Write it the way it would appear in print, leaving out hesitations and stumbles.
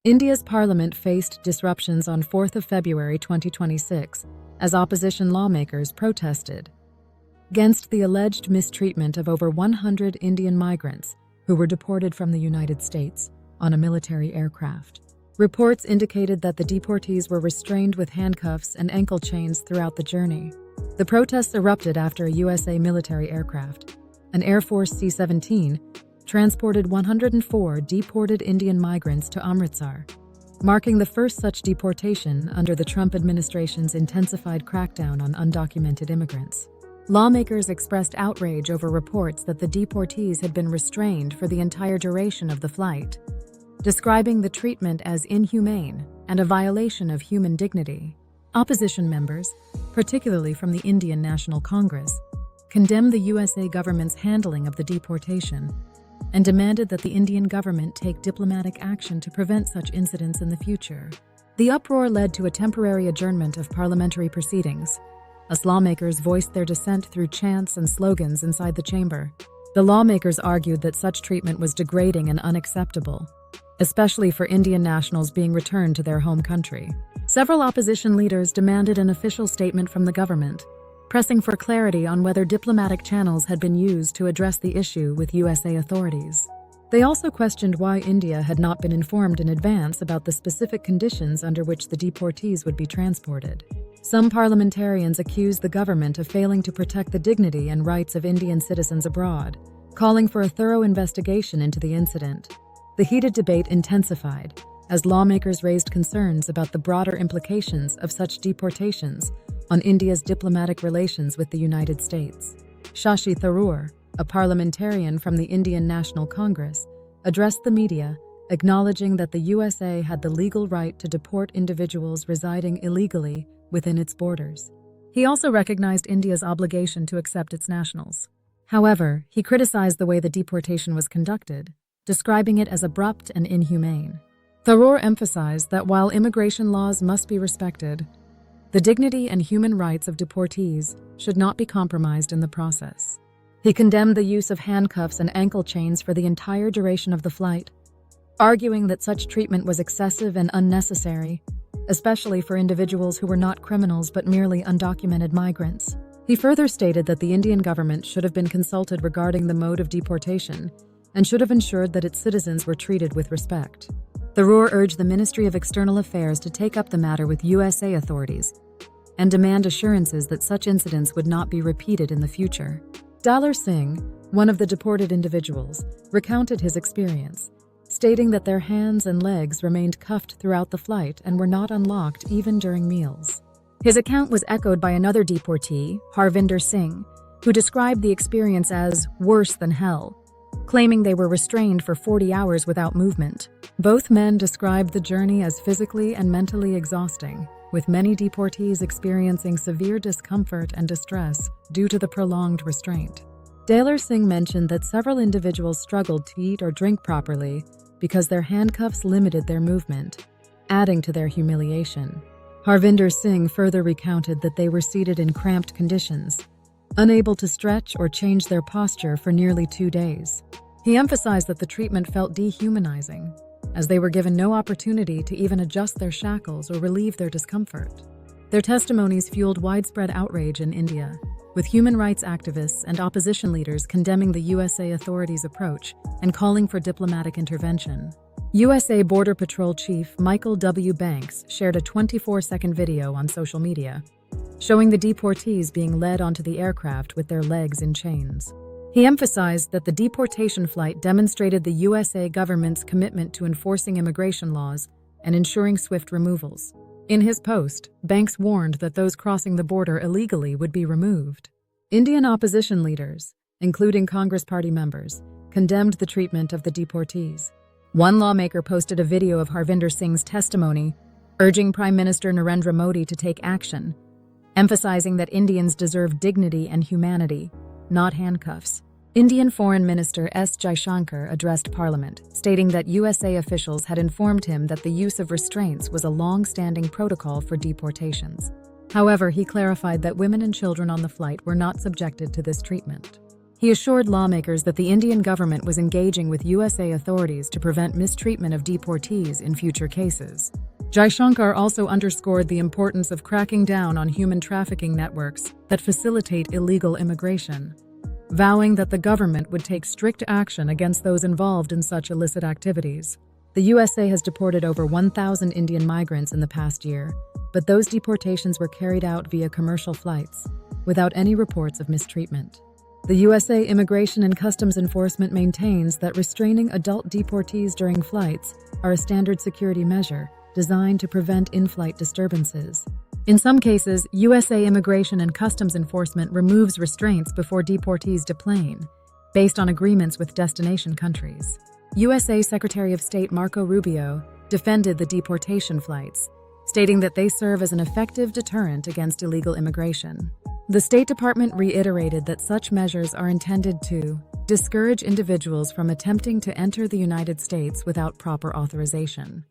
India's parliament faced disruptions on 4th of February 2026 as opposition lawmakers protested against the alleged mistreatment of over 100 Indian migrants who were deported from the United States on a military aircraft. Reports indicated that the deportees were restrained with handcuffs and ankle chains throughout the journey. The protests erupted after a USA military aircraft, an Air Force C-17, transported 104 deported Indian migrants to Amritsar, marking the first such deportation under the Trump administration's intensified crackdown on undocumented immigrants. Lawmakers expressed outrage over reports that the deportees had been restrained for the entire duration of the flight, describing the treatment as inhumane and a violation of human dignity. Opposition members, particularly from the Indian National Congress, condemned the USA government's handling of the deportation and demanded that the Indian government take diplomatic action to prevent such incidents in the future. The uproar led to a temporary adjournment of parliamentary proceedings, as lawmakers voiced their dissent through chants and slogans inside the chamber. The lawmakers argued that such treatment was degrading and unacceptable, especially for Indian nationals being returned to their home country. Several opposition leaders demanded an official statement from the government, pressing for clarity on whether diplomatic channels had been used to address the issue with USA authorities. They also questioned why India had not been informed in advance about the specific conditions under which the deportees would be transported. Some parliamentarians accused the government of failing to protect the dignity and rights of Indian citizens abroad, calling for a thorough investigation into the incident. The heated debate intensified as lawmakers raised concerns about the broader implications of such deportations on India's diplomatic relations with the United States. Shashi Tharoor, a parliamentarian from the Indian National Congress, addressed the media, acknowledging that the USA had the legal right to deport individuals residing illegally within its borders. He also recognized India's obligation to accept its nationals. However, he criticized the way the deportation was conducted, describing it as abrupt and inhumane. Tharoor emphasized that while immigration laws must be respected, the dignity and human rights of deportees should not be compromised in the process. He condemned the use of handcuffs and ankle chains for the entire duration of the flight, arguing that such treatment was excessive and unnecessary, especially for individuals who were not criminals but merely undocumented migrants. He further stated that the Indian government should have been consulted regarding the mode of deportation and should have ensured that its citizens were treated with respect. Tharoor urged the Ministry of External Affairs to take up the matter with USA authorities and demand assurances that such incidents would not be repeated in the future. Dalar Singh, one of the deported individuals, recounted his experience, stating that their hands and legs remained cuffed throughout the flight and were not unlocked even during meals. His account was echoed by another deportee, Harvinder Singh, who described the experience as worse than hell, claiming they were restrained for 40 hours without movement. Both men described the journey as physically and mentally exhausting, with many deportees experiencing severe discomfort and distress due to the prolonged restraint. Dalar Singh mentioned that several individuals struggled to eat or drink properly because their handcuffs limited their movement, adding to their humiliation. Harvinder Singh further recounted that they were seated in cramped conditions, unable to stretch or change their posture for nearly 2 days. He emphasized that the treatment felt dehumanizing, as they were given no opportunity to even adjust their shackles or relieve their discomfort. Their testimonies fueled widespread outrage in India, with human rights activists and opposition leaders condemning the USA authorities' approach and calling for diplomatic intervention. USA Border Patrol Chief Michael W. Banks shared a 24-second video on social media, showing the deportees being led onto the aircraft with their legs in chains. He emphasized that the deportation flight demonstrated the USA government's commitment to enforcing immigration laws and ensuring swift removals. In his post, Banks warned that those crossing the border illegally would be removed. Indian opposition leaders, including Congress Party members, condemned the treatment of the deportees. One lawmaker posted a video of Harvinder Singh's testimony, urging Prime Minister Narendra Modi to take action, emphasizing that Indians deserve dignity and humanity, not handcuffs. Indian Foreign Minister S. Jaishankar addressed Parliament, stating that USA officials had informed him that the use of restraints was a long-standing protocol for deportations. However, he clarified that women and children on the flight were not subjected to this treatment. He assured lawmakers that the Indian government was engaging with USA authorities to prevent mistreatment of deportees in future cases. Jaishankar also underscored the importance of cracking down on human trafficking networks that facilitate illegal immigration, vowing that the government would take strict action against those involved in such illicit activities. The USA has deported over 1,000 Indian migrants in the past year, but those deportations were carried out via commercial flights, without any reports of mistreatment. The USA Immigration and Customs Enforcement maintains that restraining adult deportees during flights are a standard security measure designed to prevent in-flight disturbances. In some cases, USA Immigration and Customs Enforcement removes restraints before deportees deplane, based on agreements with destination countries. USA Secretary of State Marco Rubio defended the deportation flights, stating that they serve as an effective deterrent against illegal immigration. The State Department reiterated that such measures are intended to discourage individuals from attempting to enter the United States without proper authorization.